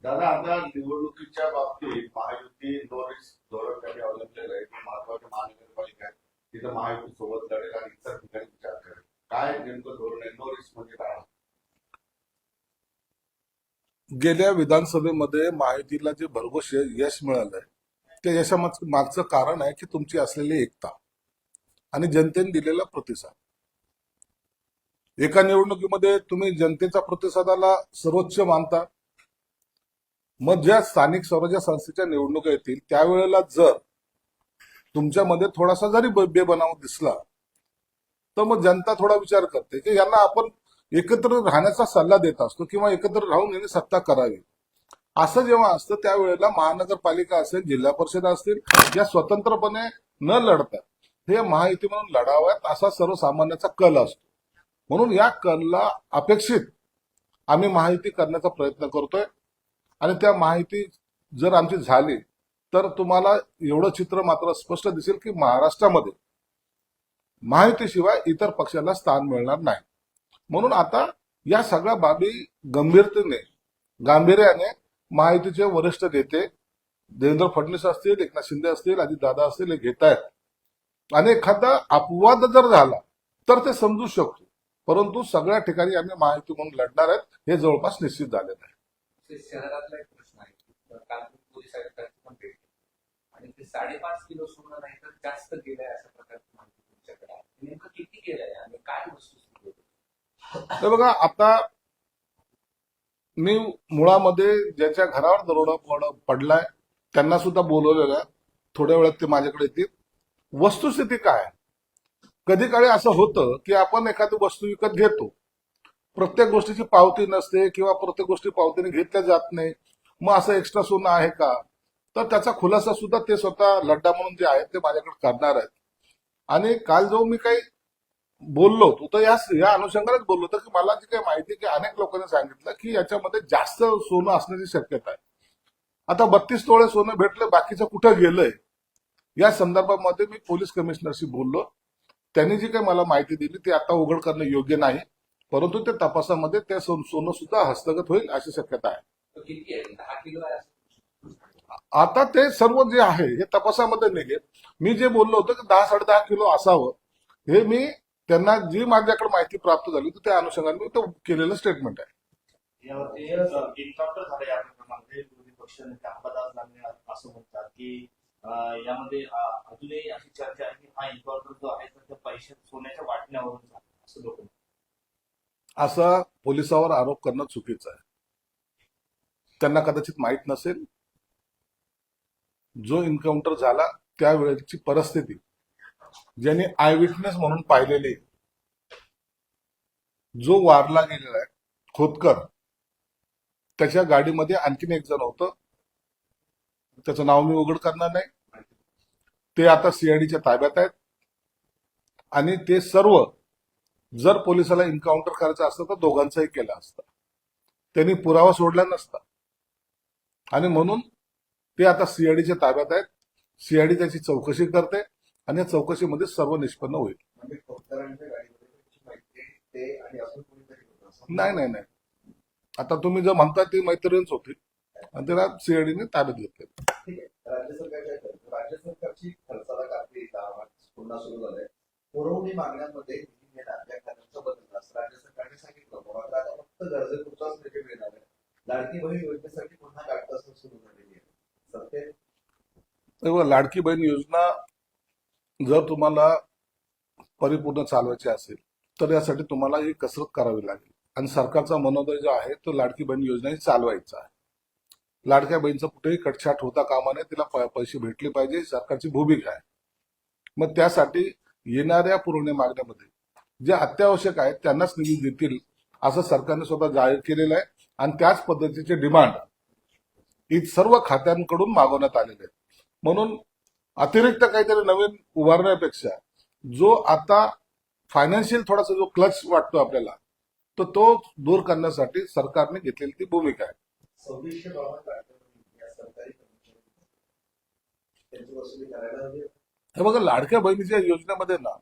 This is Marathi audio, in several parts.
दादा, आता निवडणुकीच्या बाबतीत महायुती नो रिस्क धोरण त्यांनी अवलंबलेलं आहे. की महत्वाच्या महानगरपालिका आहेत तिथं महायुती सोबत लढेल आणि इतर ठिकाणी विचार करेल. काय नेमकं धोरण आहे? नो रिस्क म्हणजे काय? गेल्या विधानसभेमध्ये महायुतीला जे भरघोस यश मिळालंय त्या यशामागचं कारण आहे की तुमची असलेली एकता आणि जनतेने दिलेला प्रतिसाद. एका निवडणुकीमध्ये तुम्ही जनतेच्या प्रतिसादाला सर्वोच्च मानता, मग ज्या स्थानिक स्वराज्य संस्थेच्या निवडणुका येतील त्यावेळेला जर तुमच्यामध्ये थोडासा जरी बेबनाव दिसला तर मग जनता थोडा विचार करते की यांना आपण एकत्र राहण्याचा सल्ला देत असतो किंवा एकत्र राहून यांनी सत्ता करावी. असं जेव्हा असतं त्यावेळेला महानगरपालिका असेल, जिल्हा परिषद असतील, या स्वतंत्रपणे न लढता हे महायुती म्हणून लढाव्यात असा सर्वसामान्याचा कल असतो. म्हणून या कलला अपेक्षित आम्ही महायुती करण्याचा प्रयत्न करतोय आणि त्या माहिती जर आमची झाली तर तुम्हाला एवढं चित्र मात्र स्पष्ट दिसेल की महाराष्ट्रामध्ये महायुतीशिवाय इतर पक्षाला स्थान मिळणार नाही. म्हणून आता या सगळ्या बाबी गांभीर्याने महायुतीचे वरिष्ठ नेते देवेंद्र फडणवीस असतील, एकनाथ शिंदे असतील, अजितदादा असतील, हे घेत आहेत. आणि एखादा अपवाद जर झाला तर ते समजू शकतो, परंतु सगळ्या ठिकाणी आम्ही महायुती म्हणून लढणार आहेत हे जवळपास निश्चित झालेलं आहे. ते शहरातला एक प्रश्न आहे की काल पोलीस आयुक्तांची पण भेट आणि ते 5.5 किलो सोनं नाही तर जास्त गेलंय अशा प्रकारची माहिती तुमच्याकडे आहे. नेमकं किती गेलंय आणि काय वस्तुस्थिती होती? तर बघा, आता मी मुळामध्ये ज्याच्या घरावर दरोडा पडलाय त्यांना सुद्धा बोलवलेलं आहे. थोड्या वेळात ते माझ्याकडे येतील. वस्तुस्थिती काय आहे? कधी काळी असं होतं की आपण एखादी वस्तू विकत घेतो, प्रत्येक गोष्टीची पावती नसते किंवा प्रत्येक गोष्टी पावतीने घेतल्या जात नाही. मग असं एक्स्ट्रा सोनं आहे का, तर त्याचा खुलासा सुद्धा ते स्वतः लड्डा म्हणून जे आहेत ते माझ्याकडे करणार आहेत. आणि काल जो मी काही बोललो होतो तर या अनुषंगानेच बोललो होतो की मला जी काही माहिती की अनेक लोकांनी सांगितलं की याच्यामध्ये जास्त सोनं असण्याची शक्यता आहे. आता 32 तोळे सोनं भेटलं, बाकीचं कुठं गेलंय या संदर्भामध्ये मी पोलीस कमिशनरशी बोललो. त्यांनी जी काही मला माहिती दिली ती आता उघड करणं योग्य नाही, परंतु ते तपासामध्ये ते सोनं सुद्धा हस्तगत होईल अशी शक्यता आहे. तो किती आहे? 10 किलो आहे असं? आता ते सर्व जे आहे हे तपासामध्ये निघेल. मी जे बोललो होतो की 10-10.5 किलो असावं, हे मी त्यांना जी माझ्याकडे माहिती प्राप्त झाली होती त्या अनुषंगाने मी तो केलेलं स्टेटमेंट आहे. यावरती एन्काउंटर झालं या प्रकरणामध्ये. विरोधी पक्ष नेते अंबादास दानवे असं म्हणतात की यामध्ये अजूनही अशी चर्चा आहे की हा एन्काउंटर जो आहे तर त्या पैसे सोन्याच्या वाटण्यावरून झाला असं लोक म्हणतात. असा पोलिसावर आरोप करणं चुकीचं आहे. त्यांना कदाचित माहीत नसेल जो एन्काउंटर झाला त्यावेळेची परिस्थिती ज्यांनी आय विटनेस म्हणून पाहिलेली, जो वारला गेलेला आहे खोतकर, त्याच्या गाडीमध्ये आणखीन एक जण होतं, त्याचं नाव मी उघड करणार नाही. ते आता सीआयडीच्या ताब्यात आहेत आणि ते सर्व जर पोलिसाला एन्काउंटर करायचं असतं तर दोघांचाही केला असता, त्यांनी पुरावा सोडला नसता. आणि म्हणून ते आता सीआयडीच्या ताब्यात आहेत. सीआयडी त्याची चौकशी करते आणि या चौकशीमध्ये सर्व निष्पन्न होईल. म्हणजे खोतकरांच्या गाडीमध्ये त्याची माहिती ते आणि अजून कोणीतरी होतं असं नाही नाही नाही, आता तुम्ही जर म्हणता ती मैत्रीणच होती आणि त्याला सीआयडीने ताब्यात घेतले. ठीक आहे. राज्य सरकार काय करतं? राज्य सरकारची खर्चाला कापडी पुन्हा सुरू झालंय. पुरवणी मागण्यांमध्ये निधी घेणार या खात्यांचा बदल असं राज्य सरकारने सांगितलं. मात्र आता फक्त गरजेपुरताच निधी मिळणार आहे. लाडकी बहीण योजनेसाठी पुन्हा काटकसर सुरू झालेली आहे. सत्य तेव्हा लाडकी बहीण योजना जर तुम्हाला परिपूर्ण चालवायची असेल तर यासाठी तुम्हाला ही कसरत करावी लागेल. आणि सरकारचा मनोदय जो आहे तो लाडकी बहीण योजना ही चालवायचा आहे. लाडक्या बहीणचं कुठेही कटछाट होता कामा नये, तिला पैसे भेटले पाहिजे ही सरकारची भूमिका आहे. मग त्यासाठी येणाऱ्या पुरवणी मागण्यामध्ये जे अत्यावश्यक आहेत त्यांनाच निधी देतील असं सरकारने स्वतः जाहीर केलेलं आहे. आणि त्याच पद्धतीचे डिमांड ही सर्व खात्यांकडून मागवण्यात आलेले आहेत. म्हणून अतिरिक्त काहीतरी नवीन उभारण्यापेक्षा जो आता फायनान्शियल थोडासा जो क्लच वाटतो आपल्याला तर तो दूर करण्यासाठी सरकारने घेतलेली ती भूमिका आहे. 2652 या सरकारी कर्मचारी त्यांची वसुली करायला हवी. हे बघा, लाडक्या बहिणीच्या योजनेमध्ये ना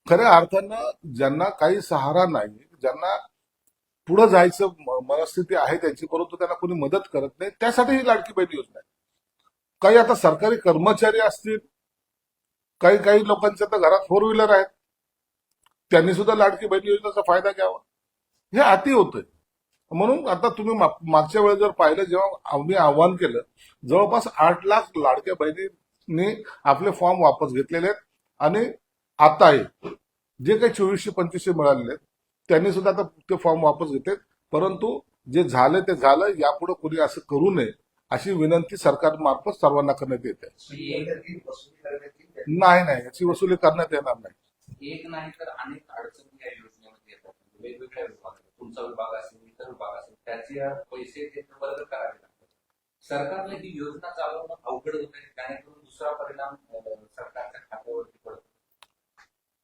खऱ्या अर्थानं ज्यांना काही सहारा नाही, ज्यांना पुढे जायचं मनस्थिती आहे त्यांची, परंतु त्यांना कोणी मदत करत नाही. त्यासाठी ही लाडकी बहीण योजना आहे. काही आता सरकारी कर्मचारी असतील, काही काही लोकांच्या तर घरात 4 व्हीलर आहेत, त्यांनी सुद्धा लाडकी बहीण योजनेचा फायदा घ्यावा. हे अति होतंय. म्हणून आता तुम्ही मागच्या वेळेस जर पाहिलं, जेव्हा आम्ही आव्हान केलं, जवळपास 8 लाख लाडक्या बहिणींनी आपले फॉर्म वापस घेतलेले आहेत. आणि आता जे काही 2425 मिळालेले आहेत त्यांनी सुद्धा आता ते फॉर्म वापस घेतलेत. परंतु जे झालं ते झालं, यापुढे कोणी असं करू नये अशी विनंती सरकारमार्फत सर्वांना करण्यात येते. वसुली करण्यात येईल. नाही, याची वसुली करण्यात येणार नाही. एक नाही तर अनेक अडचणी या योजनेमध्ये येतात. वेगवेगळ्या विभागात, तुमचा विभाग असेल, इतर विभाग असेल, त्याचे पैसे ते वर्ग करावे लागतात. सरकारने ही योजना चालवणं अवघड होत आहे, त्यानेकरून दुसरा परिणाम सरकारच्या खात्यावरती पडतो.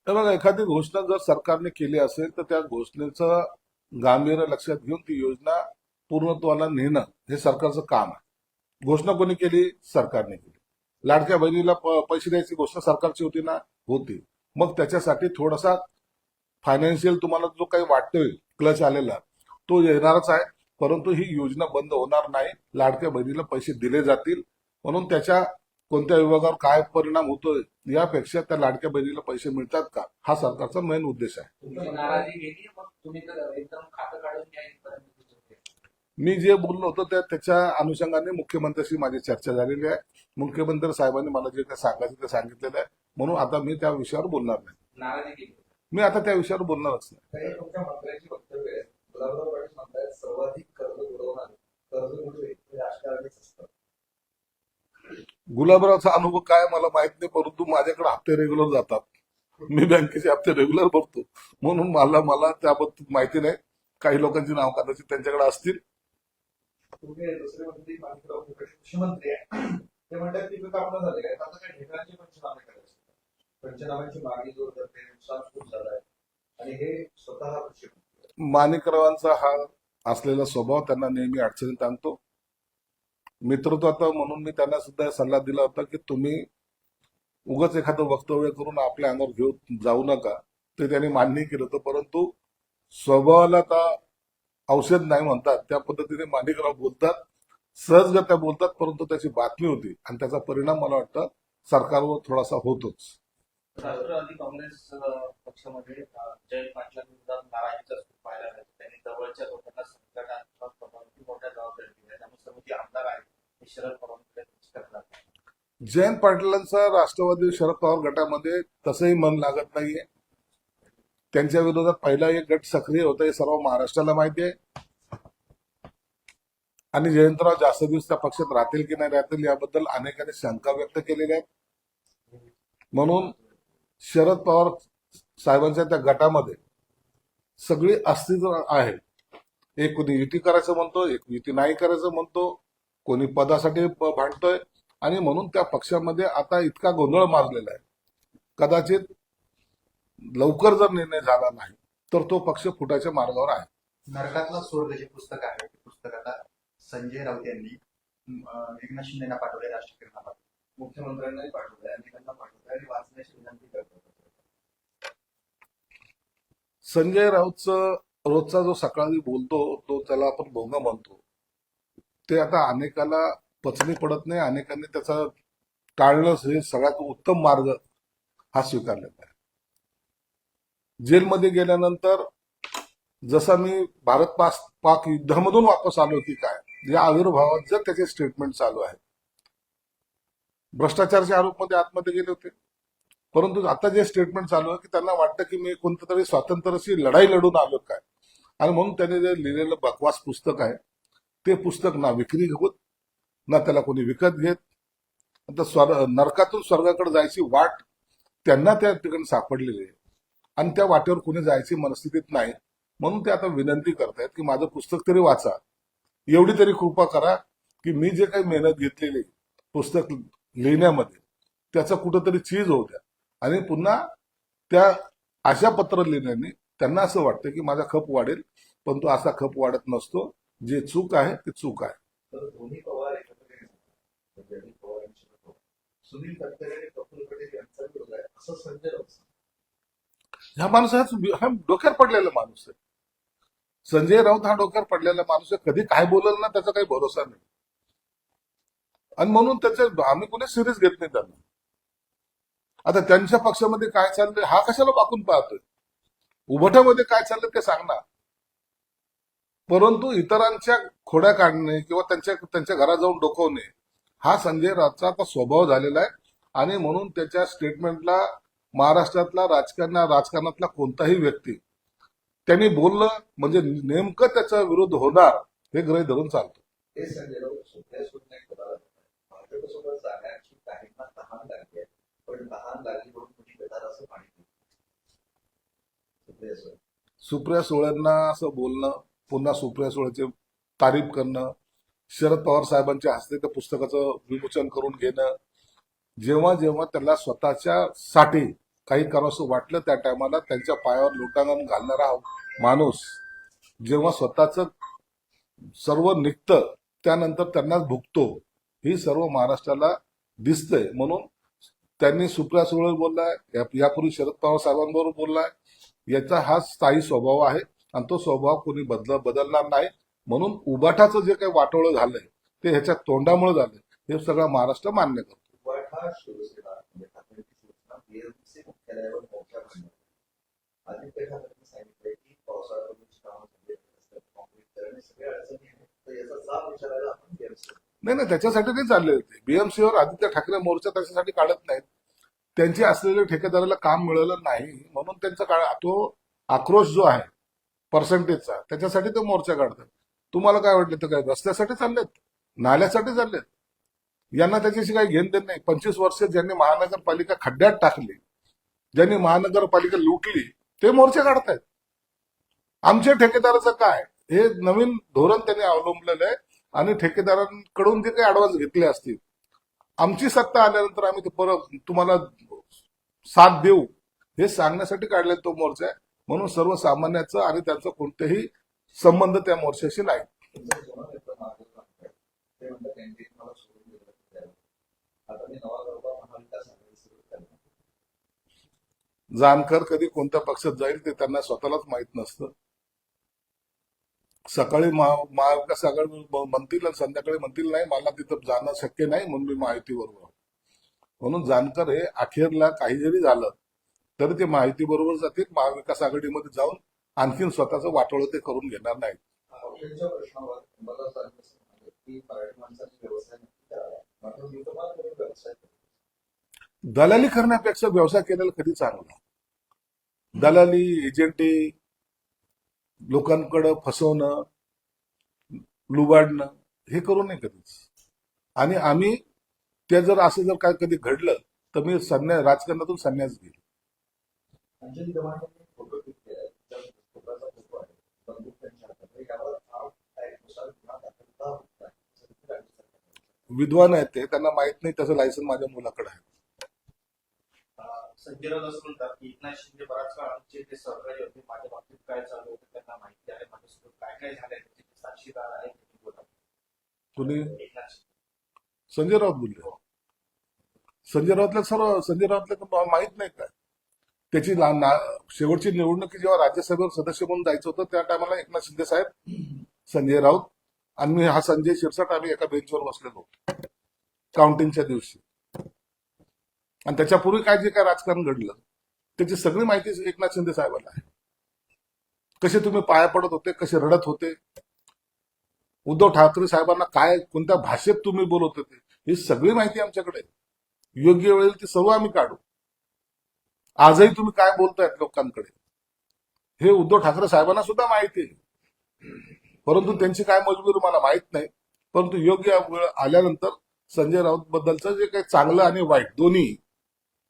तर बघा, एखादी घोषणा जर सरकारने केली असेल तर त्या घोषणेचं गांभीर्य लक्षात घेऊन ती योजना पूर्णत्वाला नेणं हे सरकारचं काम आहे. घोषणा कोणी केली? सरकारने केली. लाडक्या बहिणीला पैसे द्यायची घोषणा सरकारची होती ना? होती. मग त्याच्यासाठी थोडासा फायनान्शियल तुम्हाला जो काही वाटतोय क्लच आलेला, तो येणारच आहे. परंतु ही योजना बंद होणार नाही. लाडक्या बहिणीला पैसे दिले जातील. म्हणून त्याच्या कोणत्या विभागावर काय परिणाम होतोय यापेक्षा त्या लाडक्या बहिणीला पैसे मिळतात का, हा सरकारचा मेन उद्देश आहे. तुमची नाराजी गेली, मग तुम्ही तर एकदम खातं काढून घ्या इथपर्यंत. मी जे बोललो होतो त्याच्या अनुषंगाने मुख्यमंत्र्यांशी माझी चर्चा झालेली आहे. मुख्यमंत्री साहेबांनी मला जे काही सांगायचं ते सांगितलेलं आहे. म्हणून आता मी त्या विषयावर बोलणार नाही. नाराजी गेली. मी आता त्या विषयावर बोलणारच नाही. काही तुमच्या मंत्र्यांची वक्तव्य आहेत. गुलाबराव पाटील म्हणतात सर्वाधिक कर्ज बुडवणार कर्ज बुडवे हे राजकारणीच असतं. गुलाबरावचा अनुभव काय मला माहित नाही, परंतु माझ्याकडे हप्ते रेग्युलर जातात. मी बँकेचे हप्ते रेग्युलर भरतो. म्हणून मला त्याबद्दल माहिती नाही. काही लोकांची नाव कदाचित त्यांच्याकडे असतील. तुम्ही दुसरे मंत्री माणिकराव मुखर्जी कृषी मंत्री आहे, ते म्हणतात की कापणं झाले काय, आता काय ढेकळांचे पंचनामे करायचे. पंचनाम्यांची मागणी जोर धरते, नुकसान खूप झालं आहे आणि हे स्वतः कृषी मंत्री. माणिकरावांचा हा असलेला स्वभाव त्यांना नेहमी अडचणीत आणतो. मित्रत्वाचा म्हणून मी त्यांना सुद्धा सल्ला दिला होता की तुम्ही उगाच एखादं वक्तव्य करून आपल्या अंगावर घेऊन जाऊ नका. ते त्यांनी मान्य केलं होतं. परंतु स्वभावाला तर औषध नाही म्हणतात, त्या पद्धतीने माणिकराव बोलतात, सहजगत्या बोलतात. परंतु त्याची बातमी होती आणि त्याचा परिणाम मला वाटतं सरकारवर थोडासा होतोच. राष्ट्रवादी काँग्रेस पक्षामध्ये जयंत पाटलांविरोधात नाराजीचा सूर पाहायला मिळतो. त्यांनी जवळच्या लोकांना संकटात्मक मोठ्या जबाबदारी दिल्या, त्यामुळे सर्व जे आमदार आहेत ते शरद पवारांकडे करणार. जयंत पाटलांचा राष्ट्रवादी शरद पवार गटामध्ये तसंही मन लागत नाहीये. त्यांच्या विरोधात पहिला एक गट सक्रिय होता हे सर्व महाराष्ट्राला माहिती आहे. आणि जयंतराव जास्त दिवस त्या पक्षात राहतील की नाही राहतील याबद्दल अनेकांनी शंका व्यक्त केलेल्या आहेत. म्हणून शरद पवार साहेबांच्या त्या गटामध्ये सगळी अस्तित्व आहे. एक कोणी युती करायचं म्हणतो, एक युती नाही करायचं म्हणतो, कोणी पदासाठी भांडतोय. आणि म्हणून त्या पक्षामध्ये आता इतका गोंधळ माजलेला आहे. कदाचित लवकर जर निर्णय झाला नाही तर तो पक्ष फुटायच्या मार्गावर आहे. नरकातला स्वर्ग जे पुस्तक आहे ते पुस्तक आता संजय राऊत यांनी एकनाथ शिंदेना पाठवले, राष्ट्रपतींना पाठवले, मुख्यमंत्र्यांनाही पाठवलंय, अनेकांना पाठवलंय आणि वाचण्याची विनंती करतात. संजय राऊतचं रोजचा जो सकाळी बोलतो तो त्याला आपण भोंगा म्हणतो, ते आता अनेकाला पचनी पडत नाही. अनेकांनी त्याचा टाळणं हे सगळ्यात उत्तम मार्ग हा स्वीकारलेला आहे. जेलमध्ये गेल्यानंतर जसा मी भारत पाक युद्धामधून वापस आलो की काय या आविर्भावात जर त्याचे स्टेटमेंट चालू आहे. भ्रष्टाचाराच्या आरोपमध्ये आतमध्ये गेले होते, परंतु आता जे स्टेटमेंट चालू आहे की त्यांना वाटतं की मी कोणत्या तरी स्वातंत्र्याची लढाई लढून आलो काय. आणि म्हणून त्यांनी जे लिहिलेलं बकवास पुस्तक आहे ते पुस्तक ना विक्री होत ना त्याला कोणी विकत घेत. आता नरकातून स्वर्गाकडे जायची वाट त्यांना त्या ठिकाणी सापडलेली आहे आणि त्या वाटेवर कोणी जायची मनस्थितीत नाही. म्हणून ते आता विनंती करतायत की माझं पुस्तक तरी वाचा, एवढी तरी कृपा करा की मी जे काही मेहनत घेतलेली पुस्तक लिहिण्यामध्ये त्याचा कुठंतरी चीज होऊ द्या. आणि पुन्हा त्या अशा पत्र लिहिण्याने त्यांना असं वाटतं की माझा खप वाढेल, पण तो असा खप वाढत नसतो. जे चूक आहे ते चूक आहे. तर दोन्ही पवार एकत्र अजित पवार यांची सुनील तटकरे आणि प्रफुल्ल पटेल यांचा विरोध आहे असं संजय राऊत. ह्या माणसाचा हा डोक्यावर पडलेला माणूस आहे. संजय राऊत हा डोक्यावर पडलेला माणूस आहे, कधी काय बोलल ना त्याचा काही भरोसा नाही. आणि म्हणून आम्ही कुणी सिरियस घेत नाही त्यांना. आता त्यांच्या पक्षामध्ये काय चाललंय हा कशाला वाकून पाहतोय? उभटामध्ये काय चाललंय ते सांगणार. परंतु इतरांच्या खोड्या काढणे किंवा त्यांच्या घरात जाऊन डोकवणे हा संजय राऊतचा आता स्वभाव झालेला आहे. आणि म्हणून त्याच्या स्टेटमेंटला महाराष्ट्रातला राजकारणातला कोणताही व्यक्ती त्यांनी बोललं म्हणजे नेमकं त्याचा विरोध होणार हे गृहीत धरून चालतो. हे संजय राऊत सुप्रियासोबत नाही करायला भाजपसोबत जाण्याची काहींना तहान लागली आहे, पण तहान लागली म्हणून कुणी बेदार असं पाणी पितं. सुप्रियासोबत सुप्रिया सुळेंना असं बोलणं, पुन्हा सुप्रिया सुळेची तारीफ करणं, शरद पवार साहेबांच्या हस्ते त्या पुस्तकाचं विमोचन करून घेणं, जेव्हा जेव्हा त्याला स्वतःच्या साठी काही करावंसं वाटलं त्या टायमाला त्यांच्या पायावर लोटांगण घालणारा हा माणूस जेव्हा स्वतःच सर्व निघतं त्यानंतर त्यांनाच भुगतो, ही सर्व महाराष्ट्राला दिसतंय. म्हणून त्यांनी सुप्रिया सुळे बोललाय, यापूर्वी शरद पवार साहेबांबरोबर बोललाय. याचा हा स्थायी स्वभाव आहे आणि तो स्वभाव कोणी बदलणार नाही. म्हणून उबाठाचं जे काही वाटोळं झालंय ते ह्याच्या तोंडामुळे झालंय हे सगळं महाराष्ट्र मान्य करतो. उभाठा शिवसेना म्हणजे ठाकरेंची शिवसेना बीएमसी मुख्यालयावर मोर्चा काढणार. आदित्य ठाकरेंनी सांगितलंय की पावसाळ्यापूर्वीची कामं झाली आहेत, काँक्रीट करणे सगळ्या अडचणी आहेत, तर याचा साफ विचारायला आपण बीएमसी नाही त्याच्यासाठी नाही चालले होते. बीएमसीवर आदित्य ठाकरे मोर्चा त्याच्यासाठी काढत नाहीत. त्यांची असलेल्या ठेकेदाराला काम मिळालं नाही म्हणून त्यांचा तो आक्रोश जो आहे पर्सेंटेजचा त्याच्यासाठी ते मोर्चा काढतात. तुम्हाला काय वाटलं तर काय रस्त्यासाठी चाललेत, नाल्यासाठी चाललेत? यांना त्याच्याशी काही घेणं देणं नाही. 25 वर्ष ज्यांनी महानगरपालिका खड्ड्यात टाकली, ज्यांनी महानगरपालिका लुटली ते मोर्चे काढतायत. आमच्या ठेकेदाराचं काय हे नवीन धोरण त्यांनी अवलंबलेलं आहे आणि ठेकेदारांकडून जे काही ऍडव्हान्स घेतले असतील आमची सत्ता आल्यानंतर आम्ही ते परत तुम्हाला साथ देऊ हे सांगण्यासाठी काढलेला तो मोर्चा आहे. म्हणून सर्वसामान्याचं आणि त्यांचा कोणतेही संबंध त्या मोर्चाशी नाही. तुमचा जुना मित्र मागं सांगताय ते म्हणतात त्यांनी मला सोडून दिलं त्याला. आता मी नवा गरबा महाविकास आघाडी सुरू करणार. जानकर कधी कोणत्या पक्षात जाईल ते त्यांना स्वतःलाच माहित नसतं. सकाळी महाविकास आघाडी म्हणतील आणि संध्याकाळी म्हणतील नाही मला तिथं जाणं शक्य नाही म्हणून मी माहितीबरोबर. म्हणून जानकर हे अखेरला काही जरी झालं तरी ते माहिती बरोबर जातील. महाविकास आघाडीमध्ये जाऊन आणखीन स्वतःचं वाटोळं ते करून घेणार नाहीत. औषधाच्या प्रश्नावर मला सांगितलं की मराठी माणसाने व्यवसाय नक्की करावा, मात्र मी तुम्हाला करून व्यवसाय करतो. दलाली करण्यापेक्षा व्यवसाय केलेला कधी चांगला. दलाली, एजंटी, लोकांकडे फसवणं, लुबाडणं हे करू नये कधीच. आणि आम्ही ते जर असं जर काय कधी घडलं तर मी राजकारणातून संन्यास घेईल. अंजली दमाने फोटो क्लिक केलाय, त्याच्यावर फोटोचा फोटो आहे, बंदूक त्यांच्या हातात आहे. यावर नाव नुसार गुन्हा दाखल का होत नाही असं राज्य सरकार. विद्वान आहेत ते, त्यांना माहित नाही त्याचं लायसन माझ्या मुलाकडे आहे. संजय राऊत असं म्हणतात की एकनाथ शिंदे बराच काळ आमचे ते सहकारी होते, माझ्या बाबतीत काय चालू होतं त्यांना माहिती आहे, माझ्यासोबत काय काय झालंय त्याचे ते साक्षीदार आहे. कुणी? एकनाथ शिंदे. संजय राऊत बोलले. संजय राऊतला माहित नाही काय त्याची शेवटची निवडणुकी जेव्हा राज्यसभेवर सदस्य म्हणून जायचं होतं त्या टायमाला एकनाथ शिंदे साहेब, संजय राऊत आणि मी हा संजय शिरसाट आम्ही एका बेंचवर बसलेलो काउंटिंगच्या दिवशी. आणि त्याच्यापूर्वी काय जे काय राजकारण घडलं त्याची सगळी माहिती एकनाथ शिंदे साहेबांना आहे. कसे तुम्ही पाया पडत होते, कसे रडत होते, उद्धव ठाकरे साहेबांना काय कोणत्या भाषेत तुम्ही बोलत होते ही सगळी माहिती आमच्याकडे. योग्य वेळेला ती सर्व आम्ही काढू. आजही तुम्ही काय बोलतायत लोकांकडे हे उद्धव ठाकरे साहेबांना सुद्धा माहिती आहे. परंतु त्यांची काय मजबुरी मला माहित नाही. परंतु योग्य वेळ आल्यानंतर संजय राऊत बद्दलचं जे काही चांगलं आणि वाईट दोन्ही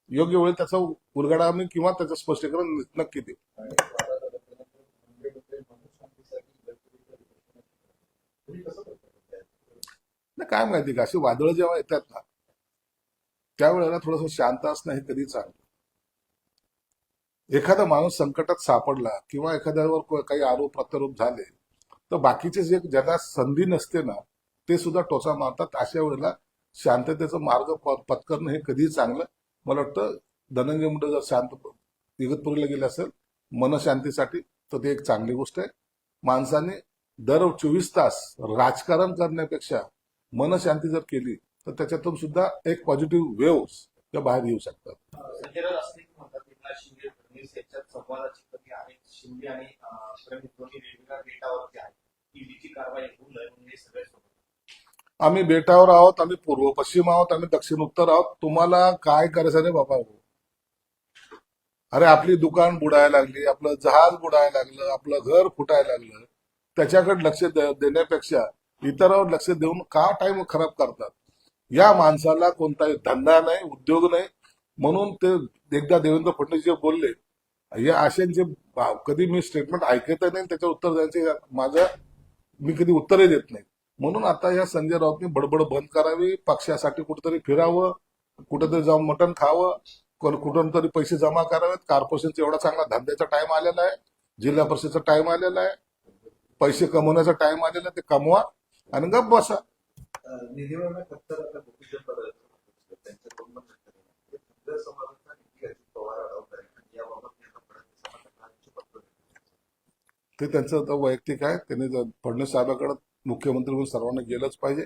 योग्य वेळ त्याचा उलगडा आम्ही किंवा त्याचं स्पष्टीकरण नक्की देऊ. आणि वादाच्या घटनेनंतर म्हणजे मनुशांतीसाठी तुम्ही कसं करता? नाही काय माहिती का अशी वादळं जेव्हा येतात ना त्यावेळेला थोडंसं शांत असणं हे कधी चांगलं. एखादा माणूस संकटात सापडला किंवा एखाद्यावर काही आरोप प्रत्यारोप झाले तर बाकीचे जे ज्यांना संधी नसते ना ते सुद्धा टोचा मारतात. अशा वेळेला शांततेचा मार्ग पत्करणं हे कधीही चांगलं. मला वाटतं धनंजय मुंडे जर शांत इगतपुरीला गेले असेल मनशांतीसाठी तर ते एक चांगली गोष्ट आहे. माणसाने दर 24 तास राजकारण करण्यापेक्षा मनशांती जर केली तर त्याच्यातून सुद्धा एक पॉझिटिव्ह वेव्ह त्या बाहेर येऊ शकतात. संजय राऊत असं देखील म्हणतात एकनाथ शिंदे फडणवीस यांच्यात संवादाची कमी आहे. शिंदे आणि फडणवीस दोन्ही वेगवेगळ्या बेटावरती आहेत. ईडीची कारवाई होऊ नये म्हणून हे सगळे सोबत. आम्ही बेटावर आहोत, आम्ही पूर्व पश्चिम आहोत, आम्ही दक्षिण उत्तर आहोत. तुम्हाला काय करायचं रे बाबा? अरे आपली दुकान बुडायला लागली, आपलं जहाज बुडायला लागलं, आपलं घर फुटायला लागलं, त्याच्याकडे लक्ष देण्यापेक्षा इतरांवर लक्ष देऊन का टाइम खराब करतात? या माणसाला कोणताही धंदा नाही, उद्योग नाही, म्हणून ते एकदा देवेंद्र फडणवीस जे बोलले या आशयांचे कधी मी स्टेटमेंट ऐकत नाही, त्याच्या उत्तर द्यायचे मी कधी उत्तरही देत नाही. म्हणून आता या संजय राऊतनी बडबड बंद करावी, पक्षासाठी कुठेतरी फिरावं, कुठेतरी जाऊन मटण खावं, कुठून तरी पैसे जमा करावेत. कॉर्पोरेशनचा एवढा चांगला धंद्याचा टाइम आलेला आहे, जिल्हा परिषदचा टाइम आलेला आहे, पैसे कमवण्याचा टाइम आलेला आहे, ते कमवा आणि गप्प बसा. निधीवर फक्त आता भूमिजन बदलायचं त्यांच्याकडून पण धनगर समाजाचा निधी अजित पवार अडवत आहे आणि याबाबत त्यांना फडणवीस समाजाची पत्र ते त्यांचं आता वैयक्तिक आहे. त्यांनी फडणवीस साहेबांकडे मुख्यमंत्री म्हणून सर्वांना गेलंच पाहिजे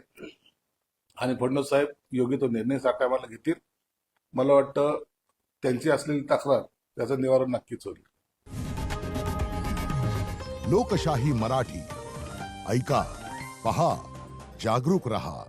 आणि फडणवीस साहेब योग्य तो निर्णय त्या टायमाला घेतील. मला वाटतं त्यांची असलेली तक्रार त्याचं निवारण नक्कीच होईल. लोकशाही मराठी ऐका, पहा, जागरूक रहा.